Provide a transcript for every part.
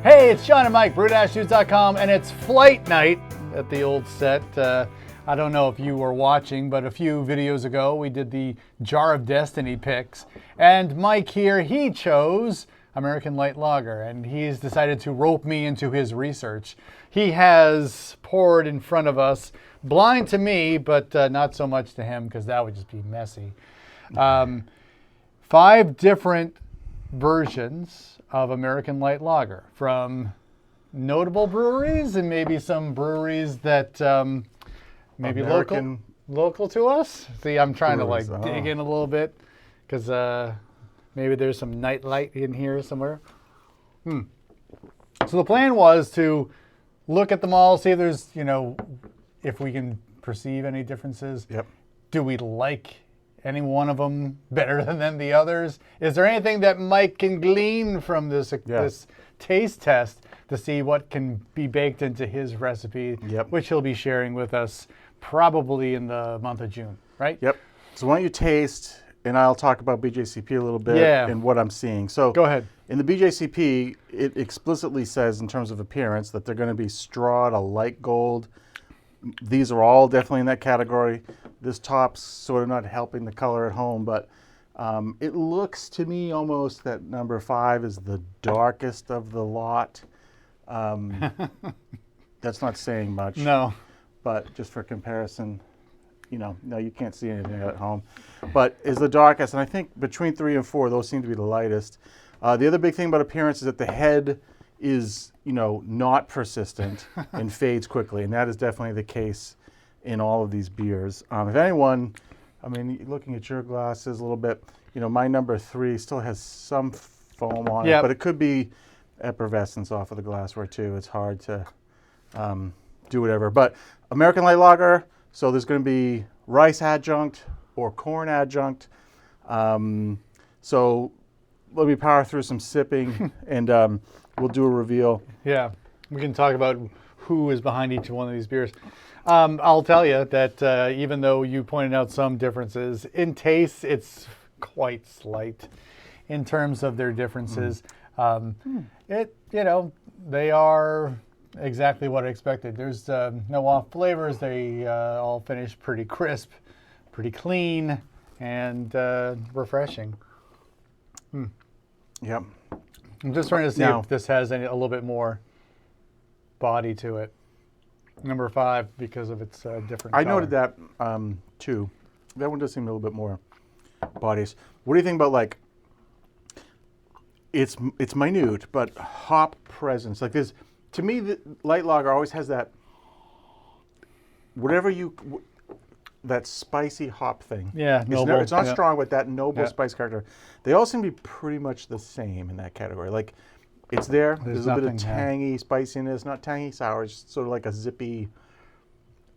Hey, it's John and Mike, Brew-Dudes.com, and it's flight night at the old set. I don't know if you were watching, but a few videos ago we did the Jar of Destiny picks, and Mike here, he chose American Light Lager, and he's decided to rope me into his research. He has poured in front of us, blind to me, but not so much to him, because that would just be messy. 5 different versions of American Light Lager from notable breweries and maybe some breweries that maybe local to us. See, I'm trying to dig in a little bit because maybe there's some Nite Light in here somewhere. So the plan was to look at them all, see if there's, if we can perceive any differences. Yep. Do we like any one of them better than the others? Is there anything that Mike can glean from this taste test to see what can be baked into his recipe, which he'll be sharing with us probably in the month of June, right? Yep. So why don't you taste, and I'll talk about BJCP a little bit and what I'm seeing. So go ahead. In the BJCP, it explicitly says in terms of appearance that they're going to be straw to light gold. These are all definitely in that category. This top's sort of not helping the color at home, but it looks to me almost that number 5 is the darkest of the lot. That's not saying much. No. But just for comparison, no, you can't see anything at home. But is the darkest, and I think between 3 and 4, those seem to be the lightest. The other big thing about appearance is that the head is, not persistent and fades quickly, and that is definitely the case in all of these beers. If anyone, looking at your glasses a little bit, my number 3 still has some foam on it, but it could be effervescence off of the glassware too. It's hard to do whatever. But American Light Lager, so there's going to be rice adjunct or corn adjunct. So let me power through some sipping and we'll do a reveal. Yeah, we can talk about who is behind each one of these beers. I'll tell you that even though you pointed out some differences, in taste, it's quite slight in terms of their differences. They are exactly what I expected. There's no off flavors. They all finish pretty crisp, pretty clean, and refreshing. Yep. I'm just trying to see if this has a little bit more body to it. Number 5 because of its different color. I noted that too. That one does seem a little bit more bodies. What do you think about it's minute, but hop presence? Like this, to me, the light lager always has that that spicy hop thing. Yeah, it's not strong, but that noble spice character. They all seem to be pretty much the same in that category. Like, it's there. There's a bit of tangy spiciness, not tangy sour. It's just sort of like a zippy.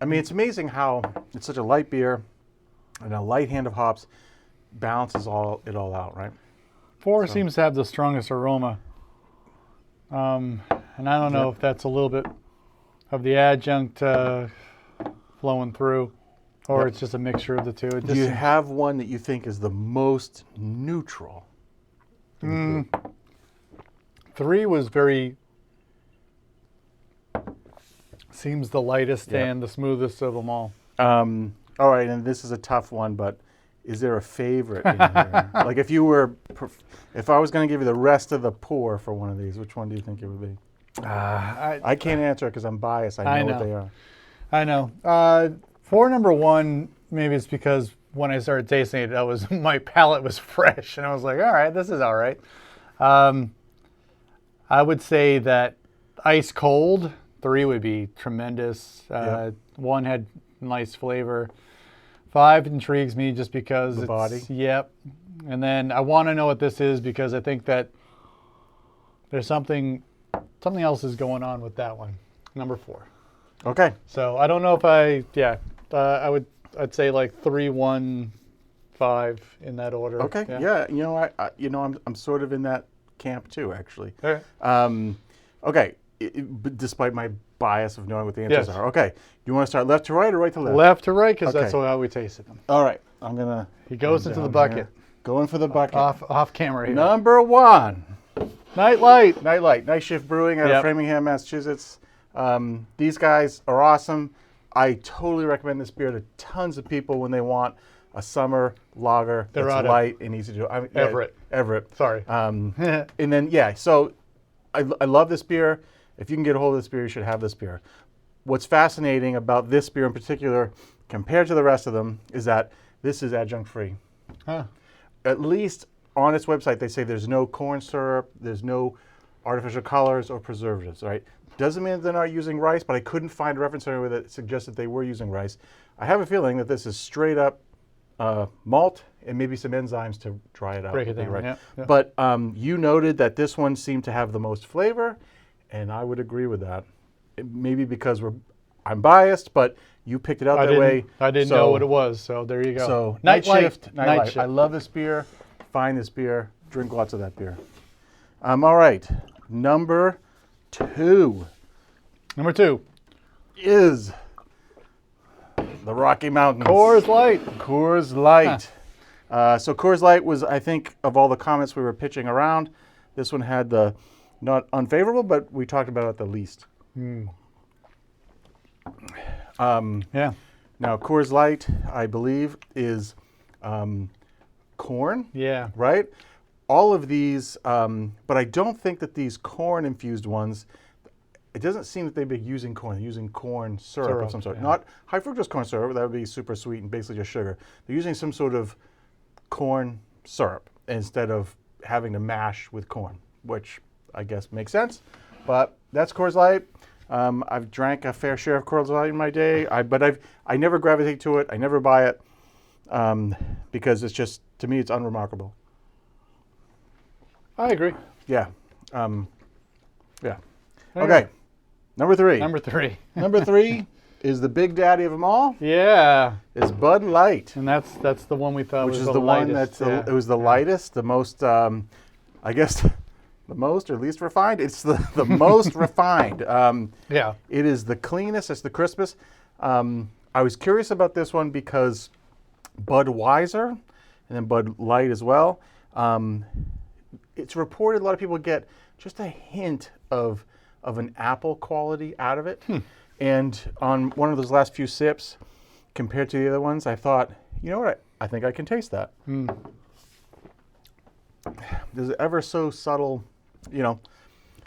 It's amazing how it's such a light beer and a light hand of hops balances it all out, right? 4 seems to have the strongest aroma. And I don't know if that's a little bit of the adjunct flowing through, or it's just a mixture of the two. Do you have one that you think is the most neutral? 3 was seems the lightest and the smoothest of them all. All right, and this is a tough one, but is there a favorite in here? Like if I was going to give you the rest of the pour for one of these, which one do you think it would be? I can't answer it because I'm biased. I know what they are. I know. For number 1, maybe it's because when I started tasting it, my palate was fresh, and I was like, all right, this is all right. I would say that ice cold 3 would be tremendous. 1 had nice flavor. 5 intrigues me just because the body. Yep. And then I want to know what this is because I think that there's something else is going on with that one. Number 4. Okay. So I don't know if I'd say like 3, 1, 5 in that order. Okay. Yeah. I'm sort of in that camp too, actually. All right. Okay. Despite my bias of knowing what the answers are. Okay. You want to start left to right or right to left? Left to right, because that's how we tasted them. All right. I'm gonna. He goes into the bucket. Going for the bucket. Off camera here. Number 1. Nite Light. Nite Light, Night Shift Brewing out of Framingham, Massachusetts. These guys are awesome. I totally recommend this beer to tons of people when they want a summer lager that's light and easy to do. Everett. Sorry. And then, so I love this beer. If you can get a hold of this beer, you should have this beer. What's fascinating about this beer in particular, compared to the rest of them, is that this is adjunct-free. Huh. At least on its website, they say there's no corn syrup, there's no artificial colors or preservatives, right? Doesn't mean they're not using rice, but I couldn't find a reference anywhere that suggested they were using rice. I have a feeling that this is straight up malt and maybe some enzymes to dry it out. Break it down, right? yeah. But you noted that this one seemed to have the most flavor, and I would agree with that. Maybe because I'm biased, but you picked it out that way. I didn't know what it was, so there you go. So Night Light. Nite Light. I love this beer. Find this beer. Drink lots of that beer. All right. Number 2. Number 2 is the Rocky Mountains. Coors Light. Coors Light. So Coors Light was, I think, of all the comments we were pitching around, this one had the not unfavorable, but we talked about it the least. Yeah. Now, Coors Light, I believe, is corn. Yeah. Right? All of these, but I don't think that these corn-infused ones, it doesn't seem that they'd be using corn. They're using corn syrup of some sort. Yeah. Not high fructose corn syrup, that would be super sweet and basically just sugar. They're using some sort of corn syrup instead of having to mash with corn, which I guess makes sense. But that's Coors Light. I've drank a fair share of Coors Light in my day, but I never gravitate to it. I never buy it because it's just, to me, it's unremarkable. I agree. Yeah. Okay. Number 3. Number 3. Number 3 is the big daddy of them all. Yeah. Is Bud Light. And that's the one we thought which was is the the one lightest. that's it was the lightest, the most I guess the most or least refined. It's the most refined. Yeah. It is the cleanest. It's the crispest. I was curious about this one because Budweiser and then Bud Light as well. It's reported a lot of people get just a hint of an apple quality out of it. And on one of those last few sips, compared to the other ones, I thought, you know what, I think I can taste that. There's ever so subtle, the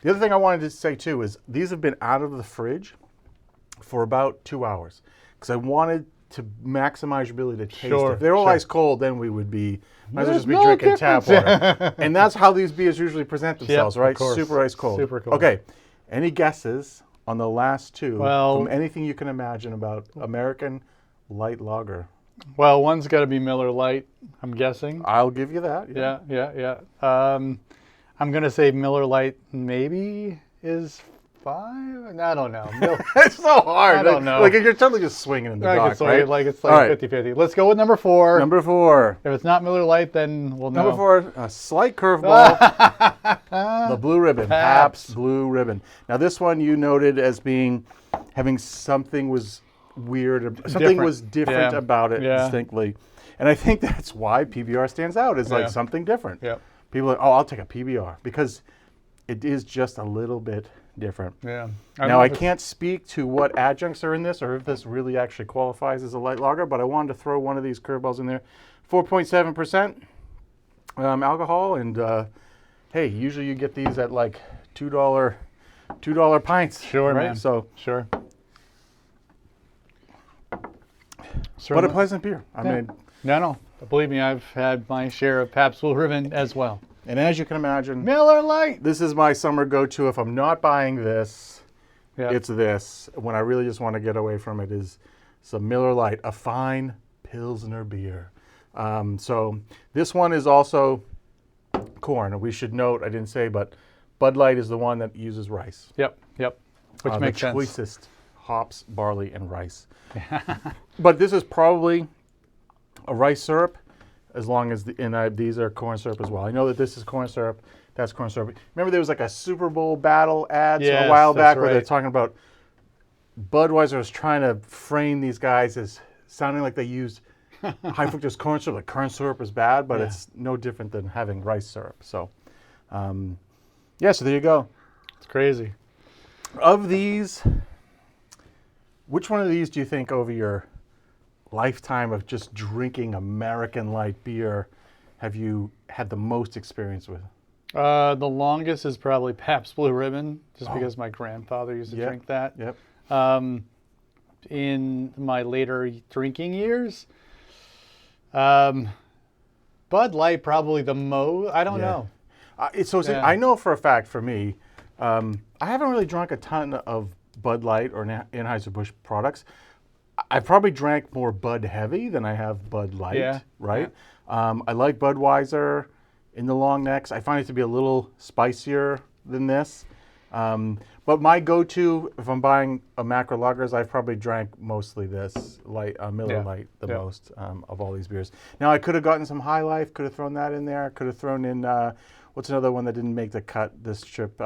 other thing I wanted to say too is these have been out of the fridge for about 2 hours because I wanted to maximize your ability to taste it. If they were all ice cold, then we would be, might as well just be drinking tap water. And that's how these beers usually present themselves, right? Super ice cold. Super cold. Okay, any guesses on the last two from anything you can imagine about American light lager? Well, one's got to be Miller Lite, I'm guessing. I'll give you that. Yeah. I'm going to say Miller Lite maybe is 5? I don't know. It's so hard. I don't know. Like you're totally just swinging in the dark, right? Like it's like 50-50. Let's go with number 4. Number 4. If it's not Miller Lite, then we'll know. Number 4, a slight curveball. The Blue Ribbon. Pabst Blue Ribbon. Now this one you noted as having something was weird. Something was different about it distinctly. And I think that's why PBR stands out. It's like something different. Yeah. People are like, oh, I'll take a PBR because it is just a little bit different. Yeah. Now, I can't speak to what adjuncts are in this or if this really actually qualifies as a light lager, but I wanted to throw one of these curveballs in there. 4.7% alcohol, and hey, usually you get these at like $2 pints. Sure, right? man. So, sure. What a pleasant beer. I mean, no. Believe me, I've had my share of Pabst Blue Ribbon as well. And as you can imagine, Miller Lite. This is my summer go-to. If I'm not buying this, Yep. It's this. When I really just want to get away from it is some Miller Lite, a fine Pilsner beer. So this one is also corn. We should note, I didn't say, but Bud Light is the one that uses rice. Yep. Which makes sense. The choicest hops, barley, and rice. But this is probably a rice syrup, as long as these are corn syrup as well. I know that this is corn syrup. That's corn syrup. Remember there was like a Super Bowl battle ads a while back where they're talking about Budweiser was trying to frame these guys as sounding like they used high fructose corn syrup. Like corn syrup is bad, but it's no different than having rice syrup. So, Yeah, so there you go. It's crazy. Of these, which one of these do you think over your lifetime of just drinking American light beer have you had the most experience with? The longest is probably Pabst Blue Ribbon, just because my grandfather used to drink that. Yep. In my later drinking years, Bud Light probably the most. I don't know. I know for a fact for me, I haven't really drunk a ton of Bud Light or Anheuser-Busch products. I probably drank more Bud Heavy than I have Bud Light, right? Yeah. I like Budweiser in the long necks. I find it to be a little spicier than this. But my go-to, if I'm buying a macro lagers, I've probably drank mostly this Miller Lite the most of all these beers. Now I could have gotten some High Life, could have thrown that in there, could have thrown in what's another one that didn't make the cut this trip.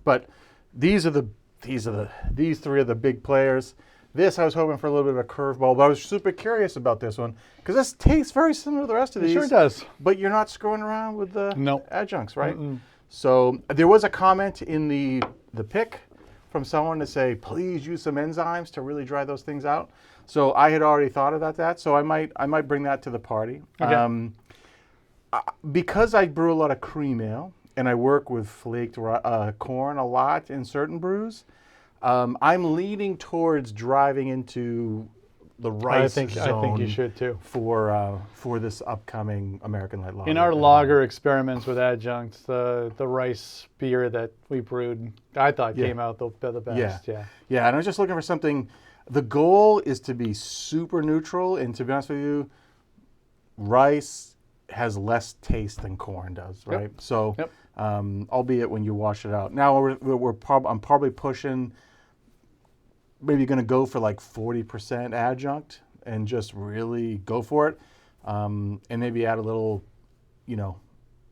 But these three are the big players. This I was hoping for a little bit of a curveball, but I was super curious about this one because this tastes very similar to the rest of these. It sure does. But you're not screwing around with the adjuncts, right? Mm-mm. So there was a comment in the pick from someone to say, please use some enzymes to really dry those things out. So I had already thought about that. So I might bring that to the party. Okay. Because I brew a lot of cream ale and I work with flaked corn a lot in certain brews, I'm leaning towards driving into the rice zone. I think you should too. For this upcoming American Light Lager. In our lager experiments with adjuncts, the rice beer that we brewed, I thought came out the best. Yeah, and I was just looking for something. The goal is to be super neutral, and to be honest with you, rice has less taste than corn does, right? Yep. So, albeit when you wash it out. Now I'm probably pushing. Maybe going to go for like 40% adjunct and just really go for it, and maybe add a little,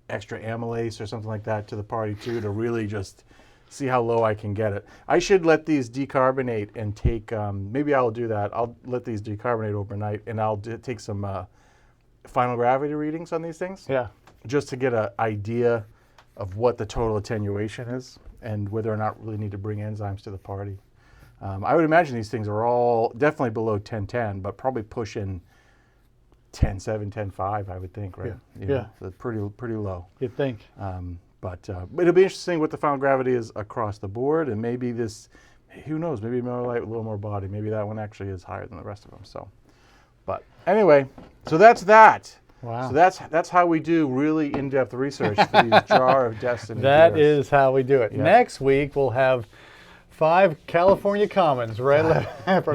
extra amylase or something like that to the party too, to really just see how low I can get it. I should let these decarbonate and take. Maybe I'll do that. I'll let these decarbonate overnight, and I'll take some final gravity readings on these things. Yeah. Just to get an idea of what the total attenuation is and whether or not really need to bring enzymes to the party. I would imagine these things are all definitely below 1010, but probably pushing 10.7, 10.5, I would think, right? Yeah. So pretty low. You'd think. But it'll be interesting what the final gravity is across the board, and maybe this, who knows, maybe Miller Lite with a little more body. Maybe that one actually is higher than the rest of them. So, but anyway, so that's that. Wow. So that's how we do really in-depth research for these Jar of Destiny That beers. is how we do it. Yeah. Next week, we'll have 5 California commons from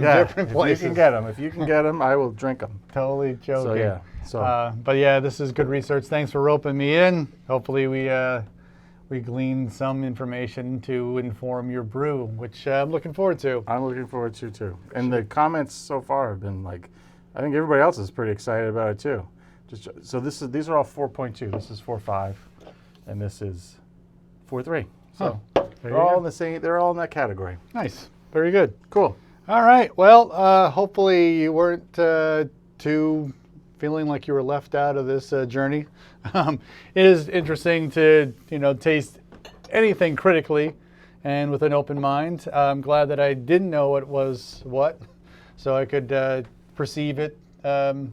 different places. If you can get them, I will drink them. Totally joking. But this is good research. Thanks for roping me in. Hopefully we gleaned some information to inform your brew, which I'm looking forward to. I'm looking forward to too. And the comments so far have been like, I think everybody else is pretty excited about it too. So these are all 4.2. This is 4.5, and this is 4.3. So. They're all in the same. They're all in that category. Nice. Very good. Cool. All right. Well, hopefully you weren't too feeling like you were left out of this journey. It is interesting to taste anything critically and with an open mind. I'm glad that I didn't know what was what, so I could perceive it and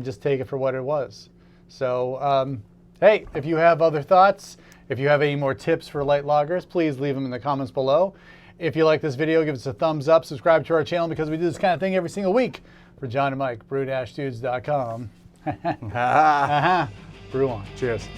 just take it for what it was. So, hey, if you have other thoughts. If you have any more tips for light lagers, please leave them in the comments below. If you like this video, give us a thumbs up, subscribe to our channel because we do this kind of thing every single week. For John and Mike, brew-dudes.com. Brew on. Cheers.